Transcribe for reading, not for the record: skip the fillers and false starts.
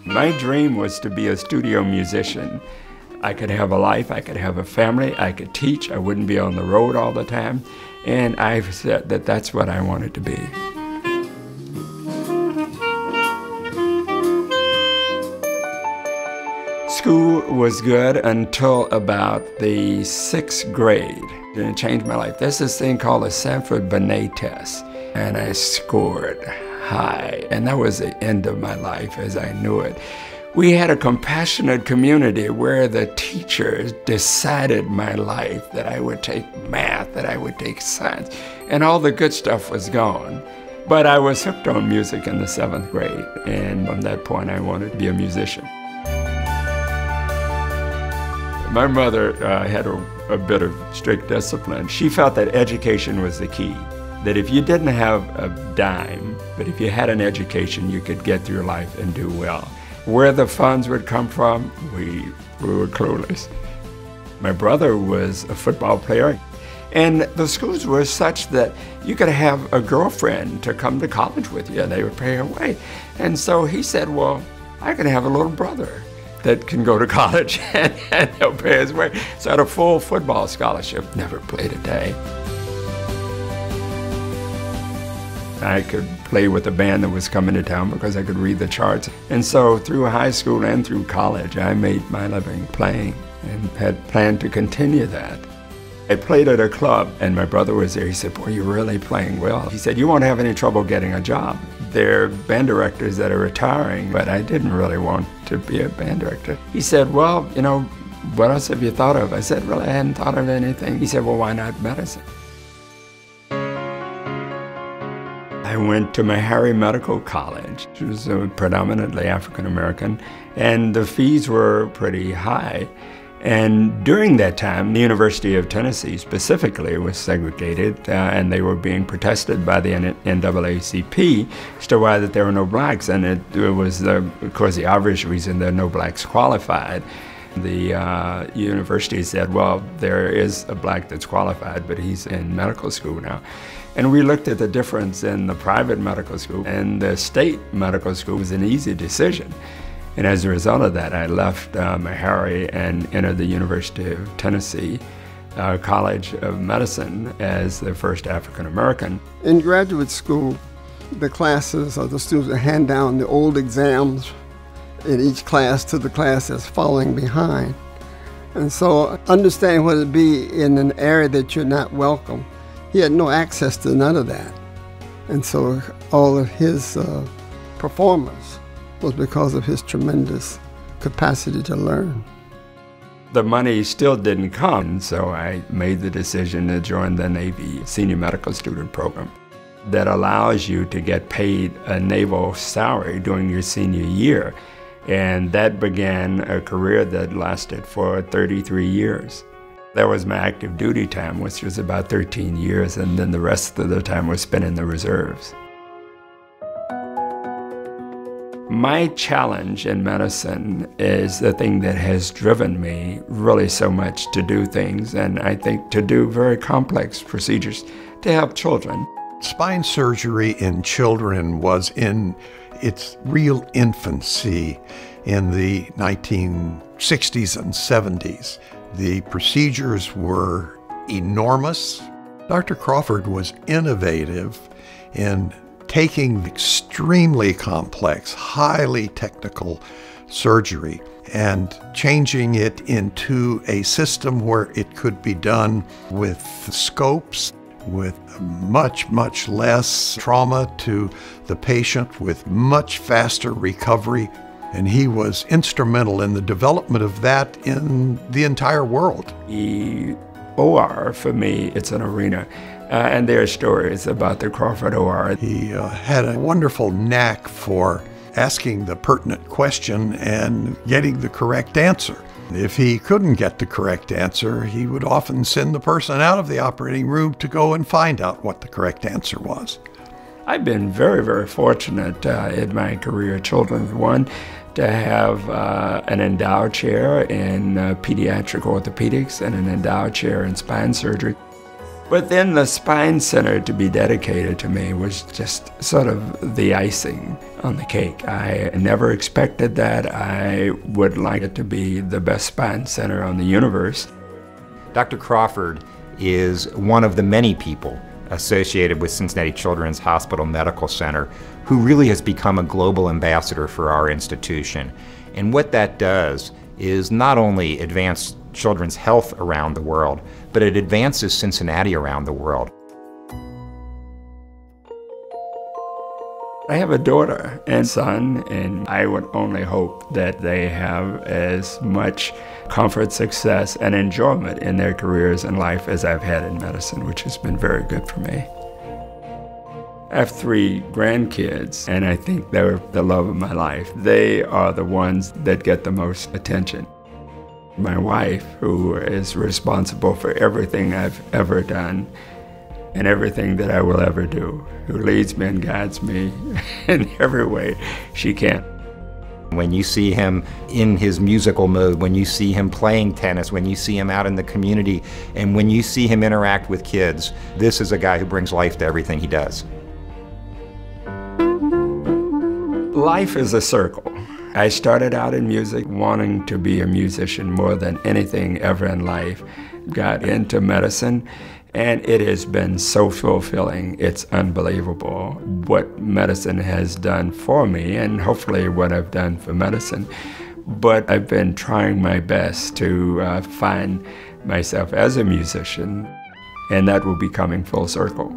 My dream was to be a studio musician. I could have a life, I could have a family, I could teach, I wouldn't be on the road all the time. And I've said that that's what I wanted to be. School was good until about the 6th grade. And it changed my life. There's this thing called the Sanford Binet test, and I scored high. And that was the end of my life as I knew it. We had a compassionate community where the teachers decided my life, that I would take math, that I would take science, and all the good stuff was gone. But I was hooked on music in the 7th grade, and from that point I wanted to be a musician. My mother had a bit of strict discipline. She felt that education was the key, that if you didn't have a dime, but if you had an education, you could get through life and do well. Where the funds would come from, we were clueless. My brother was a football player, and the schools were such that you could have a girlfriend to come to college with you, and they would pay her way. And so he said, well, I can have a little brother that can go to college and he'll pay his way. So I had a full football scholarship, never played a day. I could play with a band that was coming to town because I could read the charts. And so through high school and through college, I made my living playing and had planned to continue that. I played at a club and my brother was there. He said, boy, you're really playing well. He said, you won't have any trouble getting a job. There are band directors that are retiring, but I didn't really want to be a band director. He said, well, you know, what else have you thought of? I said, really, I hadn't thought of anything. He said, well, why not medicine? I went to Meharry Medical College, which was predominantly African American, and the fees were pretty high. And during that time, the University of Tennessee specifically was segregated, and they were being protested by the NAACP as to why that there were no blacks. And it was, of course, the obvious reason that no blacks qualified. The university said, well, there is a black that's qualified, but he's in medical school now. And we looked at the difference in the private medical school and the state medical school. It was an easy decision. And as a result of that, I left Meharry and entered the University of Tennessee College of Medicine as the first African American. In graduate school, the classes or the students would hand down the old exams in each class to the class that's following behind. And so understanding what it would be in an area that you're not welcome, he had no access to none of that. And so all of his performance was because of his tremendous capacity to learn. The money still didn't come, so I made the decision to join the Navy Senior Medical Student Program that allows you to get paid a naval salary during your senior year. And that began a career that lasted for 33 years. That was my active duty time, which was about 13 years, and then the rest of the time was spent in the reserves. My challenge in medicine is the thing that has driven me really so much to do things, and I think to do very complex procedures to help children. Spine surgery in children was in its real infancy in the 1960s and 70s. The procedures were enormous. Dr. Crawford was innovative in taking extremely complex, highly technical surgery and changing it into a system where it could be done with scopes, with much, much less trauma to the patient, with much faster recovery. And he was instrumental in the development of that in the entire world. The OR, for me, it's an arena. And there are stories about the Crawford OR. He had a wonderful knack for asking the pertinent question and getting the correct answer. If he couldn't get the correct answer, he would often send the person out of the operating room to go and find out what the correct answer was. I've been very, very fortunate in my career, children's one, to have an endowed chair in pediatric orthopedics and an endowed chair in spine surgery. But then the spine center to be dedicated to me was just sort of the icing on the cake. I never expected that. I would like it to be the best spine center on the universe. Dr. Crawford is one of the many people associated with Cincinnati Children's Hospital Medical Center who really has become a global ambassador for our institution. And what that does is not only advance children's health around the world, but it advances Cincinnati around the world. I have a daughter and son, and I would only hope that they have as much comfort, success, and enjoyment in their careers and life as I've had in medicine, which has been very good for me. I have 3 grandkids, and I think they're the love of my life. They are the ones that get the most attention. My wife, who is responsible for everything I've ever done and everything that I will ever do, who leads me and guides me in every way she can. When you see him in his musical mode, when you see him playing tennis, when you see him out in the community, and when you see him interact with kids, this is a guy who brings life to everything he does. Life is a circle. I started out in music wanting to be a musician more than anything ever in life. Got into medicine, and it has been so fulfilling. It's unbelievable what medicine has done for me, and hopefully what I've done for medicine. But I've been trying my best to find myself as a musician, and that will be coming full circle.